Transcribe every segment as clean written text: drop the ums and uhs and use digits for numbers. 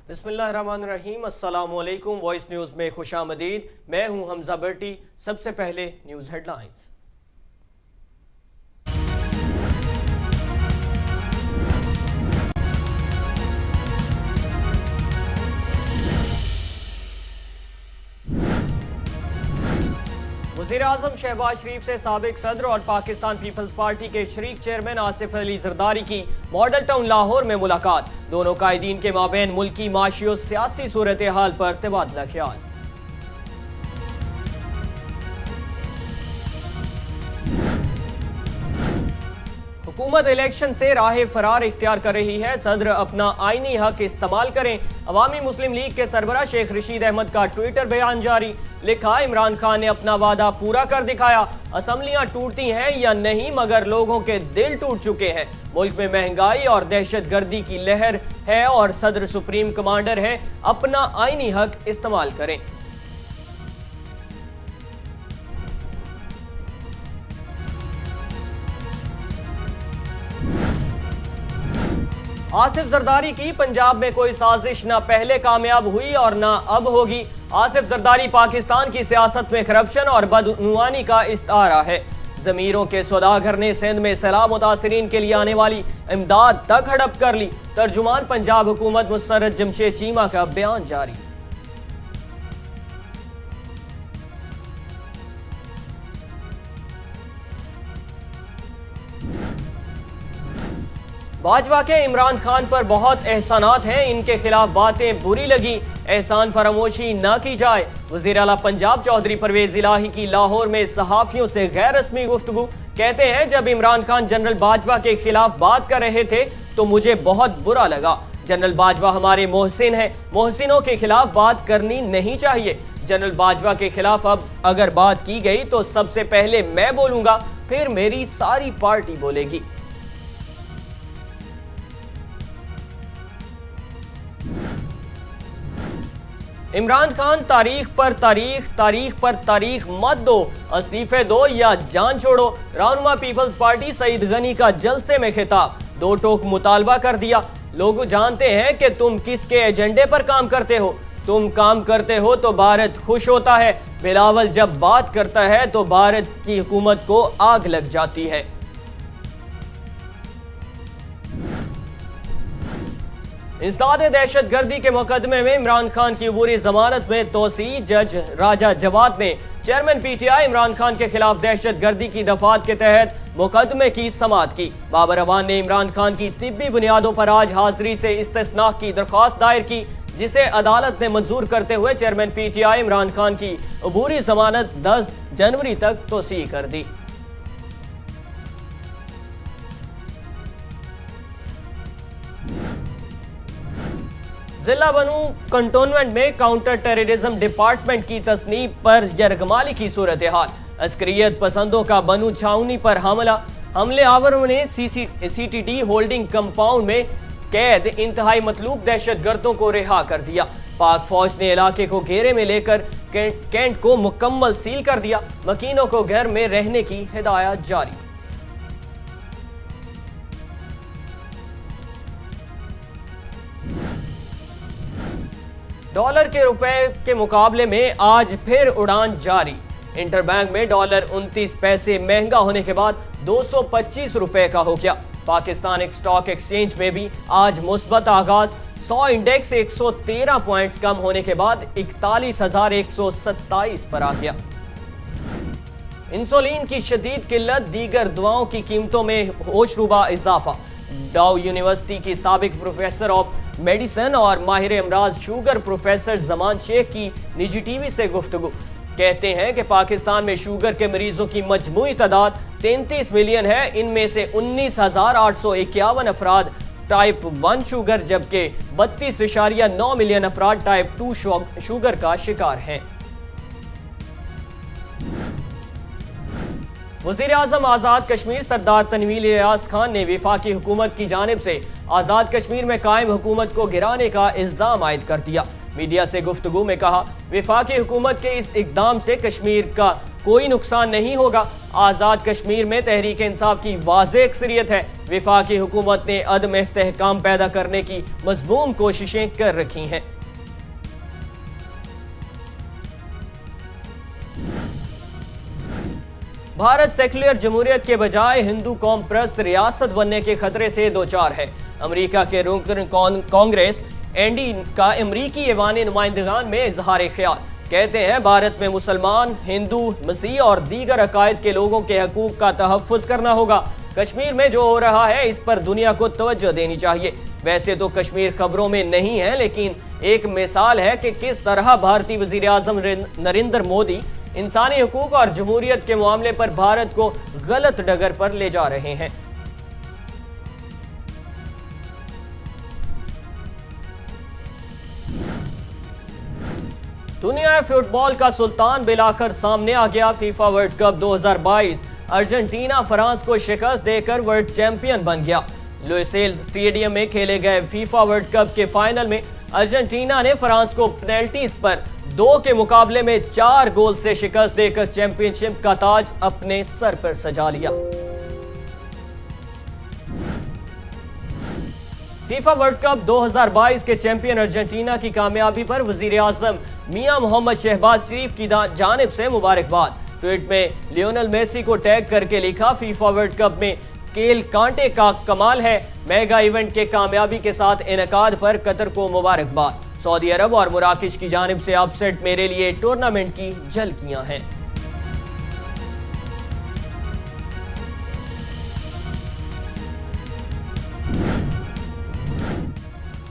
बिस्मिल्लाहिर्रहमानिर्रहीम, अस्सलामुअलैकुम। Voice news में खुशामदीद। मैं हूं हमजा बर्टी। सबसे पहले न्यूज़ हेडलाइंस। वज़ीर-ए-आज़म शहबाज शरीफ से साबिक सदर और पाकिस्तान पीपल्स पार्टी के शरीक चेयरमैन आसिफ अली जरदारी की मॉडल टाउन लाहौर में मुलाकात। दोनों कायदीन के माबैन मुल्की माशी और सियासी सूरत हाल पर तबादला ख्याल। हुकूमत इलेक्शन से राह फरार इख्तियार कर रही है। सदर अपना आईनी हक इस्तेमाल करें। अवामी मुस्लिम लीग के सरबराह शेख रशीद अहमद का ट्विटर बयान जारी। लिखा, इमरान खान ने अपना वादा पूरा कर दिखाया। असम्बलियां टूटती हैं या नहीं, मगर लोगों के दिल टूट चुके हैं। मुल्क में महंगाई और दहशत गर्दी की लहर है और सदर सुप्रीम कमांडर है। अपना आईनी हक इस्तेमाल करें। आसिफ जरदारी की पंजाब में कोई साजिश ना पहले कामयाब हुई और ना अब होगी। आसिफ जरदारी पाकिस्तान की सियासत में करप्शन और बदनुआनी का इस्तारा है। जमीरों के सौदागर ने सिंध में सैलाब मुतासरीन के लिए आने वाली इमदाद तक हड़प कर ली। तर्जुमान पंजाब हुकूमत मुस्तरद जमशेद चीमा का बयान जारी। बाजवा के इमरान खान पर बहुत एहसानात हैं, इनके खिलाफ बातें बुरी लगी, एहसान फरामोशी न की जाए। वज़ीर आला पंजाब चौधरी परवेज इलाही की लाहौर में सहाफियों से गैर रस्मी गुफ्तगू। कहते हैं, जब इमरान खान जनरल बाजवा के खिलाफ बात कर रहे थे तो मुझे बहुत बुरा लगा। जनरल बाजवा हमारे मोहसिन हैं, मोहसिनों के खिलाफ बात करनी नहीं चाहिए। जनरल बाजवा के खिलाफ अब अगर बात की गई तो सबसे पहले मैं बोलूंगा, फिर मेरी सारी पार्टी बोलेगी। इमरान खान, तारीख पर तारीख, तारीख पर तारीख मत दो, इस्तीफे दो या जान छोड़ो। रहनुमा पीपल्स पार्टी सईद गनी का जलसे में खिताब। दो टोक मुतालबा कर दिया। लोग जानते हैं कि तुम किसके एजेंडे पर काम करते हो। तुम काम करते हो तो भारत खुश होता है। बिलावल जब बात करता है तो भारत की हुकूमत को आग लग जाती है। इंसदाद दहशत गर्दी के मुकदमे में इमरान खान की अबूरी जमानत में तोसी। जज राजा जवाद ने चेयरमैन पीटीआई इमरान खान के खिलाफ दहशत गर्दी की दफात के तहत मुकदमे की समाअत की। बाबर अवान ने इमरान खान की तिब्बी बुनियादों पर आज हाजिरी से इस्तिस्ना की दरख्वास्त दायर की, जिसे अदालत ने मंजूर करते हुए चेयरमैन पीटीआई इमरान खान की अबूरी जमानत 10 जनवरी तक तोसी कर दी। जिला बनू कंटोनमेंट में काउंटर टेररिज्म डिपार्टमेंट की तस्नीब पर यरगमाली की सूरत हाल। अस्करियत पसंदों का बनू छावनी पर हमला। हमले आवरों ने सीटीडी होल्डिंग कंपाउंड में कैद इंतहाई मतलूब दहशत गर्दों को रिहा कर दिया। पाक फौज ने इलाके को घेरे में लेकर कैंट को मुकम्मल सील कर दिया। मकीनों को घर में रहने की हिदायत जारी। डॉलर के रुपए के मुकाबले में आज फिर उड़ान जारी। इंटरबैंक में डॉलर 29 पैसे महंगा होने के बाद 225 रुपए का हो गया। पाकिस्तान स्टॉक एक्सचेंज में भी आज मुस्बत आगाज। 100 इंडेक्स 113 पॉइंट्स कम होने के बाद 41,127 पर आ गया। इंसुलिन की शदीद किल्लत, दीगर दवाओं की कीमतों में होशरुबा इजाफा। डाउ यूनिवर्सिटी की साबिक प्रोफेसर ऑफ मेडिसिन और माहिर अमराज शुगर प्रोफेसर जमान शेख की निजी टीवी से गुफ्तगू। कहते हैं कि पाकिस्तान में शुगर के मरीजों की मजमूई तादाद 33 मिलियन है। इनमें से 19,851 अफराद टाइप 1 शुगर, जबकि 32.9 मिलियन अफराद टाइप 2 शुगर का शिकार हैं। वज़ीर-ए-आज़म आज़ाद कश्मीर सरदार तनवीर इलियास खान ने वफाकी हुकूमत की जानिब से आज़ाद कश्मीर में कायम हुकूमत को गिराने का इल्ज़ाम आयद कर दिया। मीडिया से गुफ्तगू में कहा, वफाकी हुकूमत के इस इकदाम से कश्मीर का कोई नुकसान नहीं होगा। आज़ाद कश्मीर में तहरीक इंसाफ की वाज़ेह अक्सरियत है। वफाकी हुकूमत ने अदम इस्तेहकाम पैदा करने की मज़मूम कोशिशें कर रखी हैं। भारत सेक्युलर जमहूरियत के बजाय हिंदू कौम प्रस्त रियासत बनने के खतरे से दो चार है। अमेरिका के रुकन कांग्रेस एनडी का अमरीकी ऐवान नुमाइंदगान में इजहार ख्याल। कहते हैं भारत में मुसलमान, हिंदू, मसीह और दीगर अकायद के लोगों के हकूक का तहफ़्फ़ुज़ करना होगा। कश्मीर में जो हो रहा है इस पर दुनिया को तवज्जो देनी चाहिए। वैसे तो कश्मीर खबरों में नहीं है, लेकिन एक मिसाल है कि किस तरह भारतीय वज़ीर आज़म नरेंद्र मोदी इंसानी हकूक और जमहूरियत के मामले पर भारत को गलत डगर पर ले जा रहे हैं। दुनिया फुटबॉल का सुल्तान बिलाकर सामने आ गया। FIFA World cup 2022 Argentina France को शिकस्त देकर वर्ल्ड चैंपियन बन गया। लुसेल स्टेडियम में खेले गए फीफा वर्ल्ड कप के फाइनल में अर्जेंटीना ने फ्रांस को पेनल्टीज पर 2 के मुकाबले में 4 गोल से शिकस्त देकर चैंपियनशिप का ताज अपने सर पर सजा लिया। फीफा वर्ल्ड कप 2022 के चैंपियन अर्जेंटीना की कामयाबी पर वजीर आजम मियां मोहम्मद शहबाज शरीफ की जानिब से मुबारकबाद। ट्वीट में लियोनेल मेसी को टैग करके लिखा, फीफा वर्ल्ड कप में केल कांटे का कमाल है। मेगा इवेंट के कामयाबी के साथ इनकाद पर कतर को मुबारकबाद। सऊदी अरब और मराकश की जानिब से अपसेट मेरे लिए टूर्नामेंट की झलकियां हैं।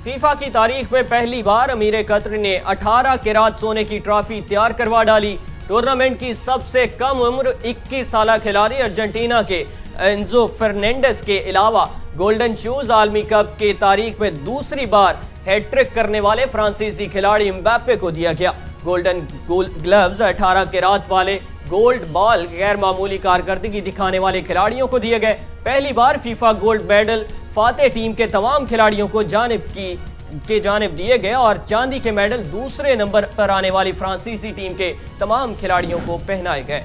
फीफा की तारीख में पहली बार अमीर कतर ने 18 कैरात सोने की ट्रॉफी तैयार करवा डाली। टूर्नामेंट की सबसे कम उम्र 21 साल खिलाड़ी अर्जेंटीना के एंजो फर्नांडिस के अलावा गोल्डन शूज आलमी कप के तारीख में दूसरी बार हैट्रिक करने वाले फ्रांसीसी खिलाड़ी एम्बाप्पे को दिया गया। गोल्डन ग्लव्स 18 कैरात वाले गोल्ड बॉल गैर मामूली कारकर्दगी दिखाने वाले खिलाड़ियों को दिए गए। पहली बार फीफा गोल्ड मेडल फाते टीम के तमाम खिलाड़ियों को जानिब दिए गए और चांदी के मेडल दूसरे नंबर पर आने वाली फ्रांसीसी टीम के तमाम खिलाड़ियों को पहनाए गए।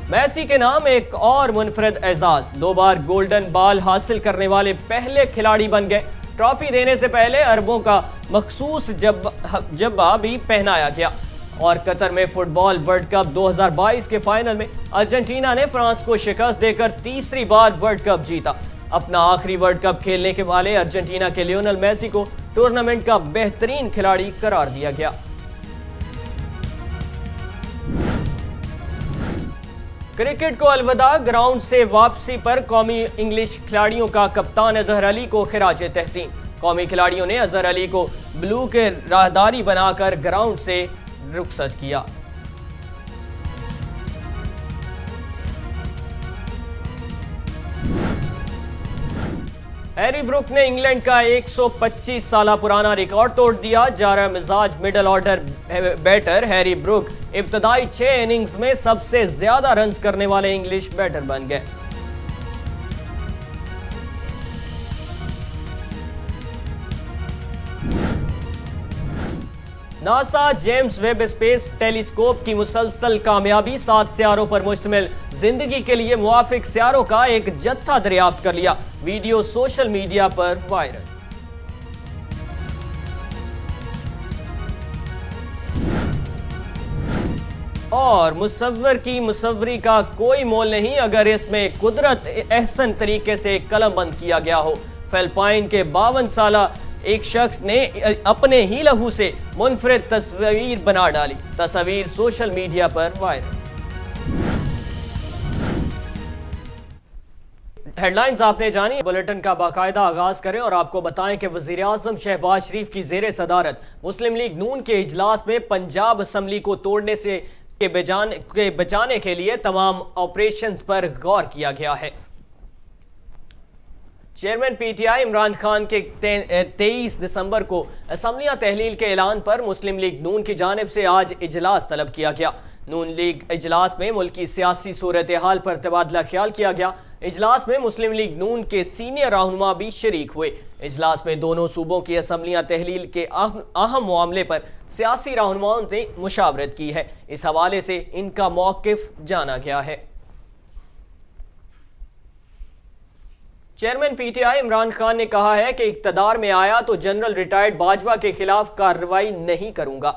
मेसी के नाम एक और मुनफरद एजाज, 2 बार गोल्डन बॉल हासिल करने वाले पहले खिलाड़ी बन गए। ट्रॉफी देने से पहले अरबों का मखसूस जब्बा भी पहनाया गया। और कतर में फुटबॉल वर्ल्ड कप 2022 के फाइनल में अर्जेंटीना ने फ्रांस को शिकस्त देकर तीसरी बार वर्ल्ड कप जीता। अपना आखिरी वर्ल्ड कप खेलने के वाले अर्जेंटीना के लियोनेल मेसी को टूर्नामेंट का बेहतरीन खिलाड़ी करार दिया गया। क्रिकेट को अलविदा, ग्राउंड से वापसी पर कौमी इंग्लिश खिलाड़ियों का कप्तान अजहर अली को खिराज तहसीन। कौमी खिलाड़ियों ने अजहर अली को ब्लू के राहदारी बनाकर ग्राउंड से रुखसत किया। हैरी ब्रूक ने इंग्लैंड का 125 साल पुराना रिकॉर्ड तोड़ दिया। जारा मिजाज middle order batter Harry Brook इब्तदाई 6 इनिंग्स में सबसे ज्यादा रन्स करने वाले इंग्लिश बैटर बन गए। NASA James Webb space telescope की मुसलसल कामयाबी, 7 सियारों पर मुश्तमिल जिंदगी के लिए मुवाफिक सियारों का एक जत्था दरियाफ्त कर लिया। वीडियो सोशल मीडिया पर वायरल। और मुसव्वर की मुसव्वरी का कोई मोल नहीं अगर इसमें कुदरत एहसन तरीके से कलमबंद किया गया हो। फिलिपाइन के 52 साला एक शख्स ने अपने ही लहू से मुनफरिद तस्वीर बना डाली। तस्वीर सोशल मीडिया पर वायरल। हेडलाइंस आपने जानी। बुलेटिन का बाकायदा आगाज करें और आपको बताएं कि वजीर आजम शहबाज शरीफ की जेर सदारत मुस्लिम लीग नून के इजलास में पंजाब असम्बली को तोड़ने से बचाने के लिए तमाम ऑपरेशंस पर गौर किया गया है। चेयरमैन पीटीआई इमरान खान के 23 दिसंबर को असम्बलियां तहलील के ऐलान पर मुस्लिम लीग नून की जानिब से आज इजलास तलब किया गया। नून लीग इजलास में मुल्क की सियासी सूरत हाल पर तबादला ख्याल किया गया। इजलास में मुस्लिम लीग नून के सीनियर रहनुमा भी शरीक हुए। इजलास में दोनों सूबों की असम्बलियां तहलील के अहम मामले पर सियासी रहनुमाओं ने मुशावरत की है। इस हवाले से इनका मौक़िफ़ जाना गया है। चेयरमैन पीटीआई इमरान खान ने कहा है कि इक़्तिदार में आया तो जनरल रिटायर्ड बाजवा के खिलाफ कार्रवाई नहीं करूंगा।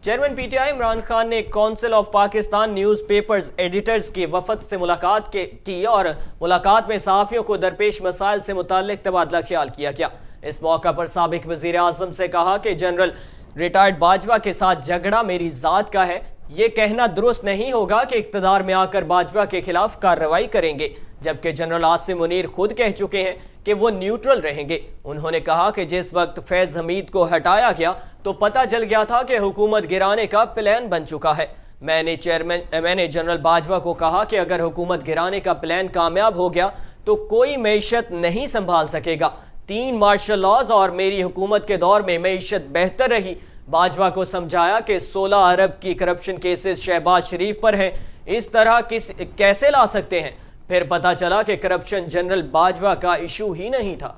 चेयरमैन पीटीआई इमरान खान ने council of Pakistan newspapers editors के वफद से मुलाकात की और मुलाकात में सहाफ़ियों को दरपेश मसाइल से मुताल्लिक तबादला ख्याल किया गया। इस मौका पर साबिक वज़ीर आज़म से कहा कि जनरल रिटायर्ड बाजवा के साथ झगड़ा मेरी ज़ात का है। ये कहना दुरुस्त नहीं होगा कि इक़्तिदार में आकर बाजवा के खिलाफ कार्रवाई करेंगे, जबकि जनरल आसिम मुनीर खुद कह चुके हैं कि वो न्यूट्रल रहेंगे। उन्होंने कहा कि जिस वक्त फैज़ हमीद को हटाया गया तो पता चल गया था कि हुकूमत गिराने का प्लान बन चुका है। मैंने जनरल बाजवा को कहा कि अगर हुकूमत गिराने का प्लान कामयाब हो गया तो कोई मईशत नहीं संभाल सकेगा। 3 मार्शल लॉज और मेरी हुकूमत के दौर में मईशत बेहतर रही। बाजवा को समझाया कि 16 अरब की करप्शन केसेस शहबाज शरीफ पर हैं, इस तरह कैसे ला सकते हैं। फिर पता चला कि करप्शन जनरल बाजवा का इशू ही नहीं था।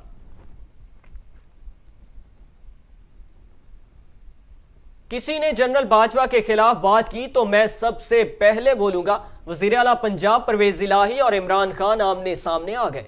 किसी ने जनरल बाजवा के खिलाफ बात की तो मैं सबसे पहले बोलूंगा। वज़ीर आला पंजाब परवेज इलाही और इमरान खान आमने सामने आ गए।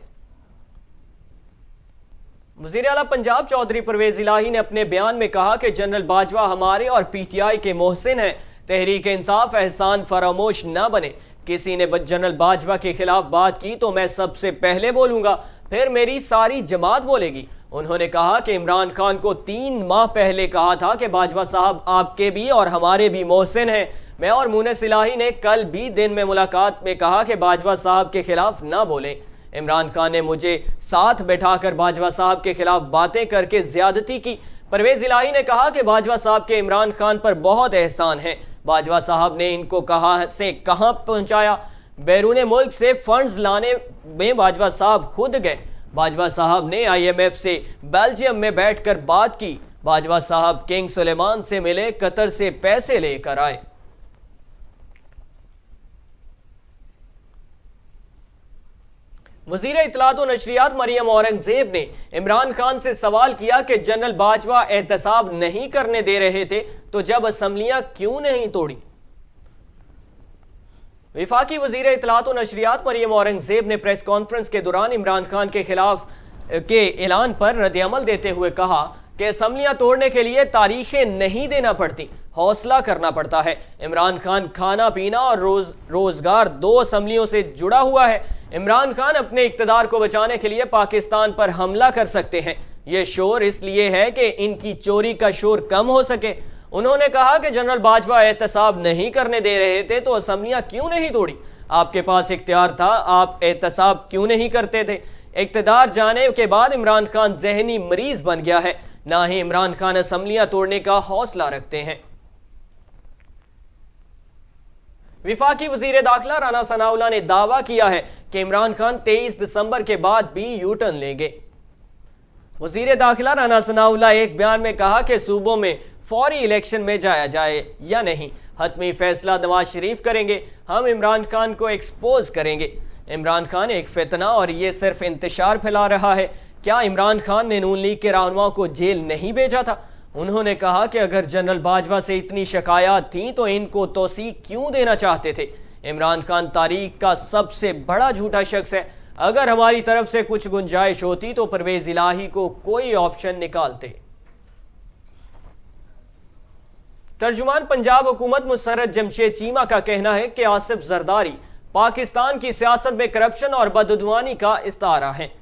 वज़ीर आला पंजाब चौधरी परवेज इलाही ने अपने बयान में कहा कि जनरल बाजवा हमारे और पीटीआई के मोहसिन हैं। तहरीक इंसाफ एहसान फरामोश न बने। किसी ने जनरल बाजवा के खिलाफ बात की तो मैं सबसे पहले बोलूंगा, फिर मेरी सारी जमात बोलेगी। उन्होंने कहा कि इमरान खान को 3 माह पहले कहा था कि बाजवा साहब आपके भी और हमारे भी मोहसिन हैं। मैं और मुनस इलाही ने कल भी दिन में मुलाकात में कहा कि बाजवा साहब के खिलाफ ना बोलें। इमरान खान ने मुझे साथ बैठाकर बाजवा साहब के खिलाफ बातें करके ज्यादती की। परवेज इलाही ने कहा कि बाजवा साहब के इमरान खान पर बहुत एहसान है। बाजवा साहब ने इनको कहां से कहां पहुंचाया। बैरून मुल्क से फंड्स लाने में बाजवा साहब खुद गए। बाजवा साहब ने IMF से बेल्जियम में बैठकर बात की। बाजवा साहब किंग सुलेमान से मिले, कतर से पैसे लेकर आए। वज़ीर इत्तलात व नशरियात मरियम औरंगजेब ने इमरान खान से सवाल किया कि जनरल बाजवा एहतसाब नहीं करने दे रहे थे तो जब असम्बलियां क्यों नहीं तोड़ी। विफाकी वज़ीर इत्तलात व नशरियात मरियम औरंगजेब ने प्रेस कॉन्फ्रेंस के दौरान इमरान खान के खिलाफ के ऐलान पर रद्द-ए-अमल देते हुए कहा कि असम्बलियां तोड़ने के लिए तारीखें नहीं देना पड़ती, हौसला करना पड़ता है। इमरान खान खाना पीना और रोजगार 2 असम्बलियों से जुड़ा हुआ है। इमरान खान अपने इक़्तिदार को बचाने के लिए पाकिस्तान पर हमला कर सकते हैं। यह शोर इसलिए है कि इनकी चोरी का शोर कम हो सके। उन्होंने कहा कि जनरल बाजवा एहतसाब नहीं करने दे रहे थे तो असम्बलियां क्यों नहीं तोड़ी। आपके पास इख्तियार था, आप एहतसाब क्यों नहीं करते थे। इक़्तिदार जाने के बाद इमरान खान जहनी मरीज बन गया है, ना ही इमरान खान असम्बलियां तोड़ने का हौसला रखते हैं। विफाकी वजीर दाखिला राना सनाउल्लाह ने दावा किया है कि इमरान खान 23 दिसंबर के बाद भी यू टर्न लेंगे। वजीर दाखिला राना सनाउल्लाह एक बयान में कहा कि सूबों में फौरी इलेक्शन में जाया जाए या नहीं, हतमी फैसला नवाज शरीफ करेंगे। हम इमरान खान को एक्सपोज करेंगे। इमरान खान एक फितना और ये सिर्फ इंतशार फैला रहा है। क्या इमरान खान ने नून लीग के रहनुमाओं को जेल नहीं भेजा था। उन्होंने कहा कि अगर जनरल बाजवा से इतनी शिकायत थी तो इनको तौसीक क्यों देना चाहते थे। इमरान खान तारीख का सबसे बड़ा झूठा शख्स है। अगर हमारी तरफ से कुछ गुंजाइश होती तो परवेज इलाही को कोई ऑप्शन निकालते। तर्जुमान पंजाब हुकूमत मुसर्रत जमशेद चीमा का कहना है कि आसिफ जरदारी पाकिस्तान की सियासत में करप्शन और बददुआनी का इस्तारा है।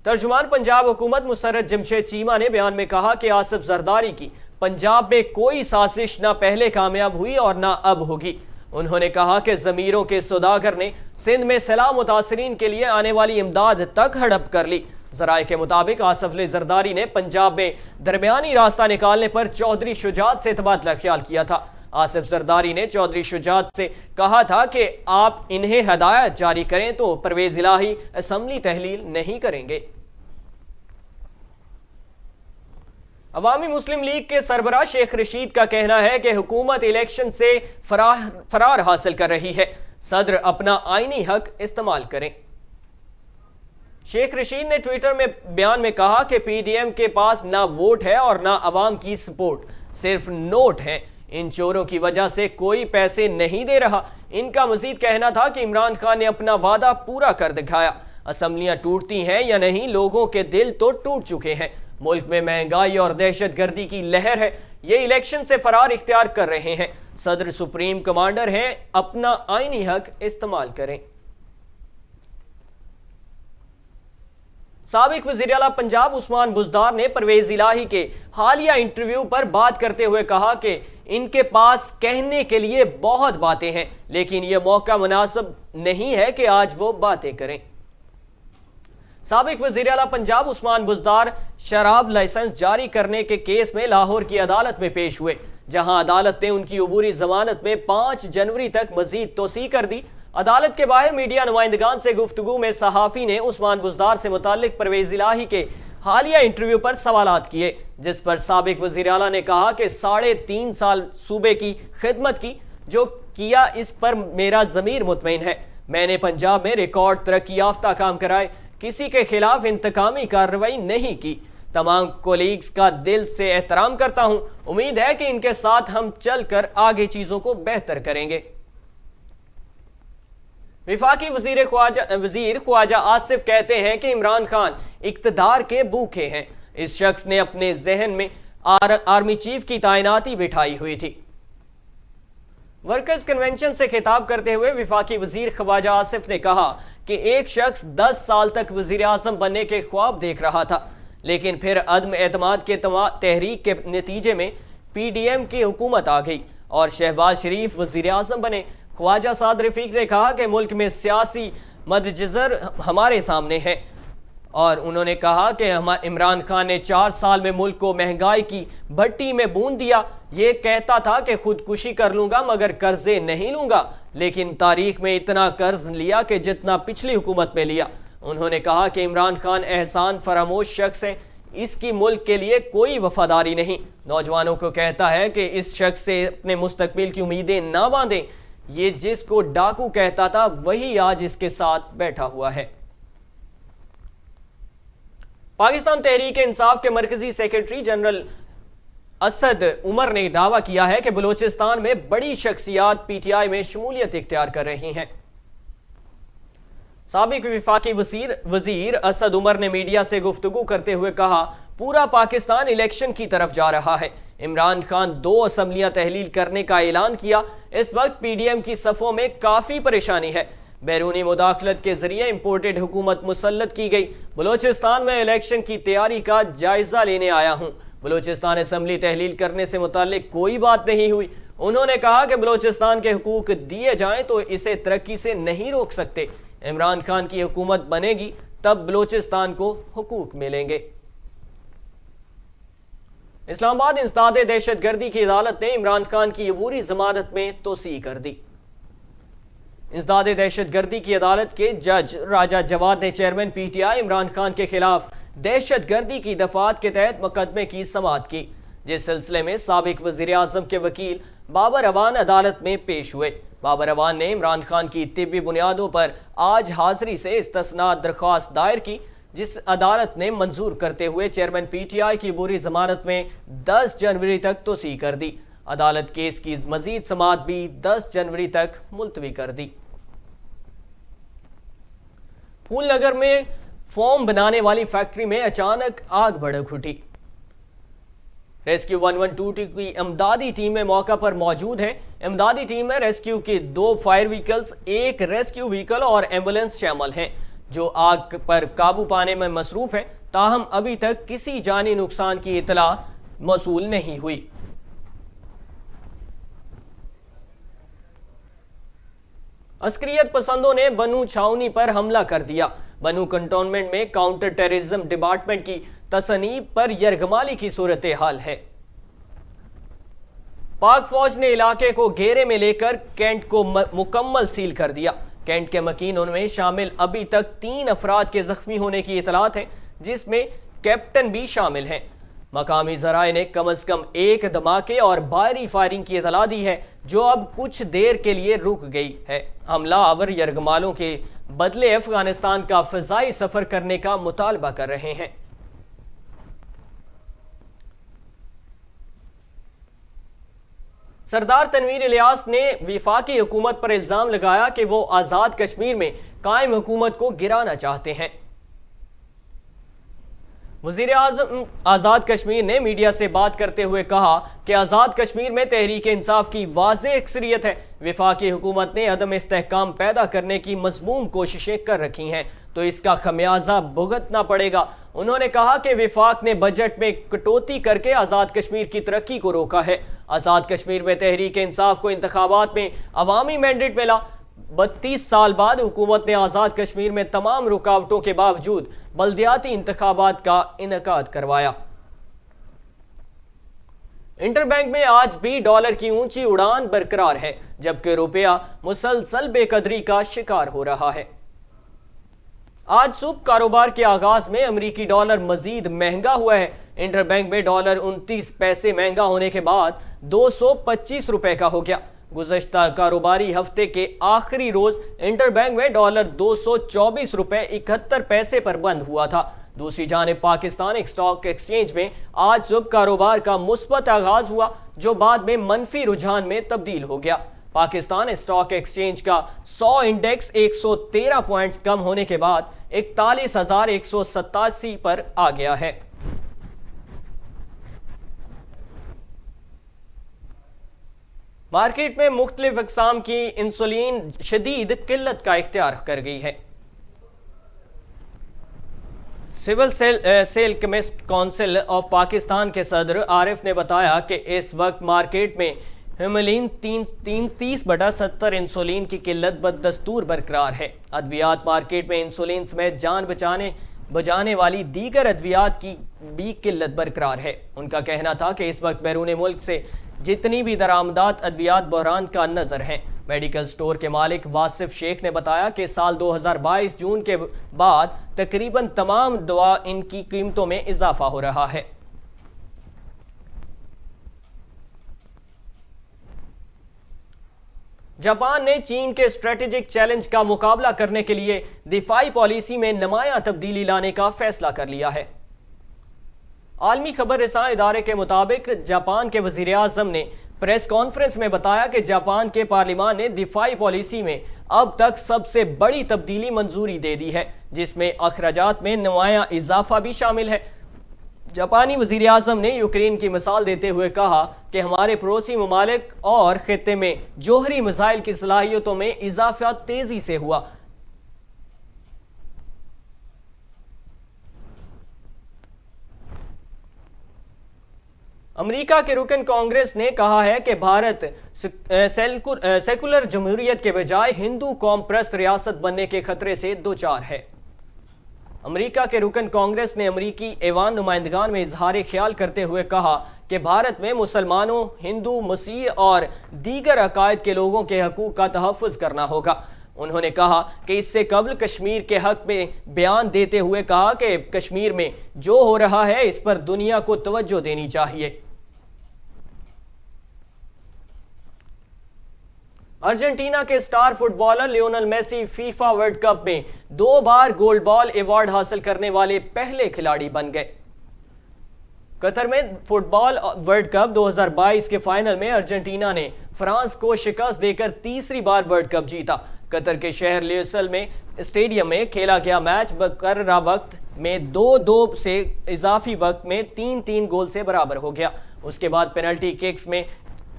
तर्जुमान पंजाब हुकूमत मुसर्रत जमशेद चीमा ने बयान में कहा कि आसिफ जरदारी की पंजाब में कोई साजिश ना पहले कामयाब हुई और ना अब होगी। उन्होंने कहा कि जमीरों के सौदागर ने सिंध में सैलाब मुतासरीन के लिए आने वाली इमदाद तक हड़प कर ली। जराये के मुताबिक आसिफ जरदारी ने पंजाब में दरमियानी रास्ता निकालने पर चौधरी शुजात से तबादला ख्याल किया था। आसिफ जरदारी ने चौधरी शुजात से कहा था कि आप इन्हें हदायत जारी करें तो परवेज इलाही असम्बली तहलील नहीं करेंगे। अवामी मुस्लिम लीग के सरबराह शेख रशीद का कहना है कि हुकूमत इलेक्शन से फरार हासिल कर रही है, सदर अपना आईनी हक इस्तेमाल करें। शेख रशीद ने ट्विटर में बयान में कहा कि पीडीएम के पास ना वोट है और ना अवाम की सपोर्ट, सिर्फ नोट है। इन चोरों की वजह से कोई पैसे नहीं दे रहा। इनका मजीद कहना था कि इमरान खान ने अपना वादा पूरा कर दिखाया। असम्बलियां टूटती हैं या नहीं, लोगों के दिल तो टूट चुके हैं। मुल्क में महंगाई और दहशतगर्दी की लहर है। ये इलेक्शन से फरार इख्तियार कर रहे हैं। सदर सुप्रीम कमांडर हैं, अपना आईनी हक इस्तेमाल करें। साबिक वज़ीर आला पंजाब उस्मान बुज़दार ने परवेज इलाही के हालिया इंटरव्यू पर बात करते हुए कहा कि इनके पास कहने के लिए बहुत बातें हैं, लेकिन यह मौका मुनासिब नहीं है कि आज वो बातें करें। साबिक वज़ीर आला पंजाब उस्मान बुज़दार शराब लाइसेंस जारी करने के केस में लाहौर की अदालत में पेश हुए, जहां अदालत ने उनकी अबूरी जमानत में 5 जनवरी तक मजीद तोसी कर दी। अदालत के बाहर मीडिया नुमाइंदगान से गुफ्तगू में सहाफ़ी ने उस्मान बुज़दार से मुताल्लिक परवेज इलाही के हालिया इंटरव्यू पर सवालात किए, जिस पर साबिक वज़ीर आला ने कहा कि 3.5 साल सूबे की खिदमत की, जो किया इस पर मेरा ज़मीर मुतमईन है। मैंने पंजाब में रिकॉर्ड तरक्की याफ्ता काम कराए, किसी के खिलाफ इंतकामी कार्रवाई नहीं की। तमाम कोलीग्स का दिल से एहतराम करता हूं। उम्मीद है कि इनके साथ हम चलकर आगे चीजों को बेहतर करेंगे। विफाकी वजीर ख्वाजा आसिफ कहते हैं कि इमरान खान इक्तदार के भूखे हैं। इस शख्स ने अपने जहन में आर्मी चीफ की तैनाती बिठाई हुई थी। वर्कर्स कन्वेंशन से खिताब करते हुए विफाकी वजीर ख्वाजा आसिफ ने कहा कि एक शख्स 10 साल तक वजीर आजम बनने के ख्वाब देख रहा था, लेकिन फिर अदम एतमाद के तहरीक के नतीजे में पीडीएम की हुकूमत आ गई और शहबाज शरीफ वजीर आजम बने। ख्वाजा साद रफीक ने कहा कि मुल्क में सियासी मदजर हमारे सामने है और उन्होंने कहा कि इमरान खान ने 4 साल में मुल्क को महंगाई की भट्टी में बूंद दिया। ये कहता था कि खुदकुशी कर लूंगा मगर कर्जे नहीं लूंगा, लेकिन तारीख में इतना कर्ज लिया कि जितना पिछली हुकूमत में लिया। उन्होंने कहा कि इमरान खान एहसान फरामोश शख्स है, इसकी मुल्क के लिए कोई वफादारी नहीं। नौजवानों को कहता है कि इस शख्स से अपने मुस्तकबिल की उम्मीदें ना बांधें। ये जिसको डाकू कहता था वही आज इसके साथ बैठा हुआ है। पाकिस्तान तहरीक इंसाफ के मरकजी सेक्रेटरी जनरल असद उमर ने दावा किया है कि बलूचिस्तान में बड़ी शख्सियात पीटीआई में शमूलियत इख्तियार कर रही हैं। साबिक विफाकी वजीर असद उमर ने मीडिया से गुफ्तगू करते हुए कहा, पूरा पाकिस्तान इलेक्शन की तरफ जा रहा है। इमरान खान 2 असम्बलियां तहलील करने का ऐलान किया। इस वक्त पीडीएम की सफ़ों में काफ़ी परेशानी है। बैरूनी मुदाखलत के जरिए इम्पोर्टेड हुकूमत मुसल्लत की गई। बलूचिस्तान में इलेक्शन की तैयारी का जायजा लेने आया हूँ। बलूचिस्तान असम्बली तहलील करने से मुताल्लिक कोई बात नहीं हुई। उन्होंने कहा कि बलूचिस्तान के हुकूक दिए जाएं तो इसे तरक्की से नहीं रोक सकते। इमरान खान की हुकूमत बनेगी तब बलूचिस्तान को हुकूक मिलेंगे। इस्लामाबाद इंसदाद दहशतगर्दी की अदालत ने इमरान खान की अबूरी जमानत में तोसी कर दी। इंसदाद दहशतगर्दी की अदालत के जज राजा जवाद ने चेयरमैन पीटीआई इमरान खान के खिलाफ दहशतगर्दी की दफात के तहत मुकदमे की समाअत की, जिस सिलसिले में साबिक वजीर आजम के वकील बाबर अवान अदालत में पेश हुए। बाबर अवान ने इमरान खान की तिब्बी बुनियादों पर आज हाजिरी से इस्तस्नात दरख्वास्त दायर की, जिस अदालत ने मंजूर करते हुए चेयरमैन पीटीआई की अबूरी जमानत में 10 जनवरी तक तोसी कर दी। अदालत केस की मजीद समाअत भी 10 जनवरी तक मुलतवी कर दी। फूलनगर में फोम बनाने वाली फैक्ट्री में अचानक आग भड़क उठी। रेस्क्यू 112 की इमदादी टीमें मौका पर मौजूद हैं। इमदादी टीम में रेस्क्यू के 2 फायर व्हीकल्स, 1 रेस्क्यू व्हीकल और एम्बुलेंस शामिल हैं, जो आग पर काबू पाने में मसरूफ है। ताहम अभी तक किसी जानी नुकसान की इतला मौसूल नहीं हुई। अस्करियत पसंदों ने बनू छावनी पर हमला कर दिया। बनू कंटोनमेंट में काउंटर टेररिज्म डिपार्टमेंट की तसनीब पर यरगमाली की सूरत हाल है। पाक फौज ने इलाके को घेरे में लेकर कैंट को मुकम्मल सील कर दिया। कैंट के मकीनों में शामिल अभी तक 3 अफराद के जख्मी होने की इतलात है, जिसमें कैप्टन भी शामिल हैं। मकामी जराए ने कम से कम एक धमाके और भारी फायरिंग की इतला दी है, जो अब कुछ देर के लिए रुक गई है। हमलावर यरगमालों के बदले अफगानिस्तान का फिजाई सफर करने का मुतालबा कर रहे हैं। सरदार तनवीर इलियास ने वफाकी हुकूमत पर इल्जाम लगाया कि वो आजाद कश्मीर में कायम हुकूमत को गिराना चाहते हैं। वज़ीर आज़म आज़ाद कश्मीर ने मीडिया से बात करते हुए कहा कि आज़ाद कश्मीर में तहरीक इंसाफ की वाज़ेह अक्सरियत है। वफाकी हुकूमत ने अदम इस्तेहकाम पैदा करने की मज़मूम कोशिशें कर रखी हैं, तो इसका खमियाजा भुगतना पड़ेगा। उन्होंने कहा कि वफाक ने बजट में कटौती करके आज़ाद कश्मीर की तरक्की को रोका है। आज़ाद कश्मीर में तहरीक इंसाफ को इंतखाबात में अवामी मैंडेट मिला। 32 साल बाद हुकूमत ने आज़ाद कश्मीर में तमाम रुकावटों के बावजूद बल्दियाती इंतखाबात का इनेकाद करवाया। इंटरबैंक में आज भी डॉलर की ऊंची उड़ान बरकरार है, जबकि रुपया मुसलसल बेकदरी का शिकार हो रहा है। आज सुबह कारोबार के आगाज में अमरीकी डॉलर मजीद महंगा हुआ है। इंटरबैंक में डॉलर 29 पैसे महंगा होने के बाद 225 रुपए का हो गया। गुज़श्ता कारोबारी हफ्ते के आखिरी रोज इंटरबैंक में डॉलर 224 रुपए 71 पैसे पर बंद हुआ था। दूसरी जानिब पाकिस्तान स्टॉक एक्सचेंज में आज सुबह कारोबार का मुस्बत आगाज हुआ, जो बाद में मनफी रुझान में तब्दील हो गया। पाकिस्तान स्टॉक एक्सचेंज का 100 इंडेक्स 113 पॉइंट्स कम होने के बाद 41,187 पर आ गया है। मार्केट में मुख्तलिफ अक़साम की इंसुलिन शदीद किल्लत का इख्तियार कर गई है। Civil sale chemist council of Pakistan के सदर आरिफ ने बताया कि इस वक्त मार्केट में हिमलिन 30/70 इंसुलिन की किल्लत बदस्तूर बरकरार है। अद्वियात मार्केट में इंसुलिन समेत जान बचाने वाली दीगर अद्वियात की भी किल्लत बरकरार है। उनका कहना था कि इस वक्त बैरून मुल्क से जितनी भी दरामदात अद्वियात बहरान का नजर है। मेडिकल स्टोर के मालिक वासिफ शेख ने बताया कि साल 2022 जून के बाद तकरीबन तमाम दवा इनकी कीमतों में इजाफा हो रहा है। जापान ने चीन के स्ट्रेटेजिक चैलेंज का मुकाबला करने के लिए दिफाई पॉलिसी में नुमायां तब्दीली लाने का फैसला कर लिया है। आलमी खबर रसां इदारे के मुताबिक जापान के वजीर आज़म ने प्रेस कॉन्फ्रेंस में बताया कि जापान के पार्लियामान ने दिफाई पॉलिसी में अब तक सबसे बड़ी तब्दीली मंजूरी दे दी है, जिसमें अखराजात में नुमायां इजाफा भी शामिल है। जापानी वजीर आज़म ने यूक्रेन की मिसाल देते हुए कहा कि हमारे पड़ोसी ममालिक और खित्ते में जोहरी मिसाइल की सलाहियतों में इजाफा तेजी से हुआ। अमेरिका के रुकन कांग्रेस ने कहा है कि भारत सेकुलर जमहूरियत के बजाय हिंदू कौम प्रस्त रियासत बनने के खतरे से दो चार है। अमेरिका के रुकन कांग्रेस ने अमेरिकी ऐवान नुमाइंदगान में इजहार ख्याल करते हुए कहा कि भारत में मुसलमानों, हिंदू, मसीह और दीगर अकायद के लोगों के हकूक का तहफ़्फ़ुज़ करना होगा। उन्होंने कहा कि इससे कबल कश्मीर के हक में बयान देते हुए कहा कि कश्मीर में जो हो रहा है इस पर दुनिया को तवज्जो देनी चाहिए। अर्जेंटीना के star footballer Lionel Messi FIFA World Cup में 2 बार गोल्ड बॉल अवार्ड हासिल करने वाले पहले खिलाड़ी बन गए। कतर में फुटबॉल वर्ल्ड कप 2022 के फाइनल में अर्जेंटीना ने फ्रांस को शिकस्त देकर तीसरी बार वर्ल्ड कप जीता। कतर के शहर लियोसल में स्टेडियम में खेला गया मैच मुकर्ररा वक्त में 2-2 से इजाफी वक्त में 3-3 गोल से बराबर हो गया। उसके बाद पेनल्टी किक्स में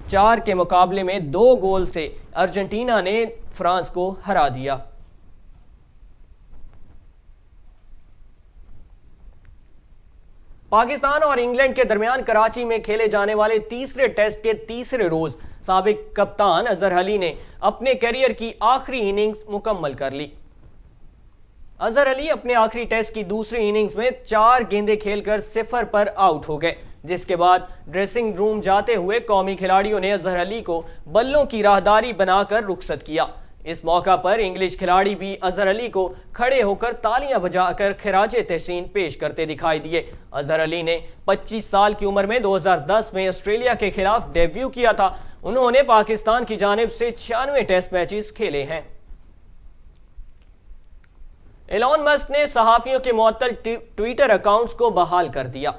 4 के मुकाबले में 2 गोल से अर्जेंटीना ने फ्रांस को हरा दिया। पाकिस्तान और इंग्लैंड के दरमियान कराची में खेले जाने वाले तीसरे टेस्ट के तीसरे रोज साबिक कप्तान अजहर अली ने अपने करियर की आखिरी इनिंग्स मुकम्मल कर ली। अजहर अली अपने आखिरी टेस्ट की दूसरी इनिंग्स में 4 गेंदें खेलकर 0 पर आउट हो गए, जिसके बाद ड्रेसिंग रूम जाते हुए कौमी खिलाड़ियों ने अजहर अली को बल्लों की राहदारी बनाकर रुखसत किया। इस मौका पर इंग्लिश खिलाड़ी भी अजहर अली को खड़े होकर तालियां बजाकर खिराजे तहसीन पेश करते दिखाई दिए। अजहर अली ने 25 साल की उम्र में 2010 में ऑस्ट्रेलिया के खिलाफ डेब्यू किया था। उन्होंने पाकिस्तान की जानिब से 96 टेस्ट मैचेस खेले हैं। एलॉन मस्क ने सहाफियों के मुअत्तल ट्विटर अकाउंट्स को बहाल कर दिया।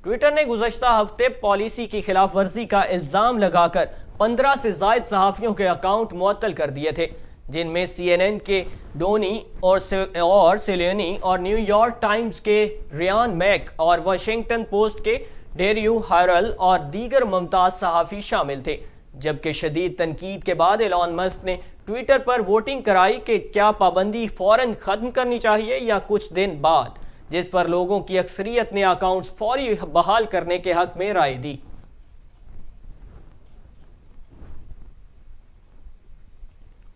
ट्विटर ने गुज़श्ता हफ्ते पॉलिसी की खिलाफ वर्जी का इल्जाम लगाकर 15 से ज़ायद सहाफियों के अकाउंट मुअत्तल कर दिए थे, जिनमें CNN के डोनी और सेलेनी और न्यूयॉर्क टाइम्स के रियान मैक और वाशिंगटन पोस्ट के डेरियू हारल और दीगर मुमताज सहाफ़ी शामिल थे। जबकि शदीद तनकीद के बाद एलॉन मस्क ने ट्विटर पर वोटिंग कराई कि क्या पाबंदी फौरन खत्म करनी चाहिए या कुछ दिन बाद, जिस पर लोगों की अक्सरियत ने अकाउंट्स फौरी बहाल करने के हक में राय दी।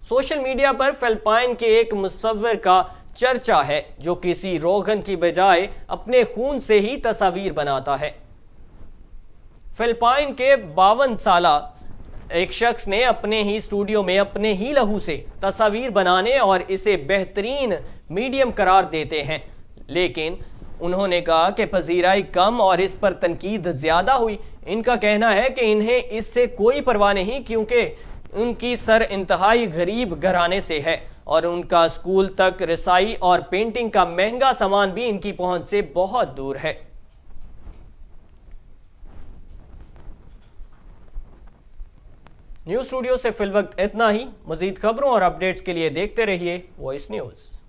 सोशल मीडिया पर फिलिपाइन के एक मुसव्विर का चर्चा है जो किसी रोगन की बजाय अपने खून से ही तस्वीर बनाता है। फिलिपाइन के 52 साला एक शख्स ने अपने ही स्टूडियो में अपने ही लहू से तस्वीर बनाने और इसे बेहतरीन मीडियम करार देते हैं, लेकिन उन्होंने कहा कि पजीराई कम और इस पर तनकीद ज़्यादा हुई। इनका कहना है कि इन्हें इससे कोई परवाह नहीं, क्योंकि उनकी सर इंतहाई गरीब घराने से है और उनका स्कूल तक रसाई और पेंटिंग का महंगा सामान भी इनकी पहुंच से बहुत दूर है। न्यूज़ स्टूडियो से फिलवक्त इतना ही। मजीद खबरों और अपडेट्स के लिए देखते रहिए वॉइस न्यूज़।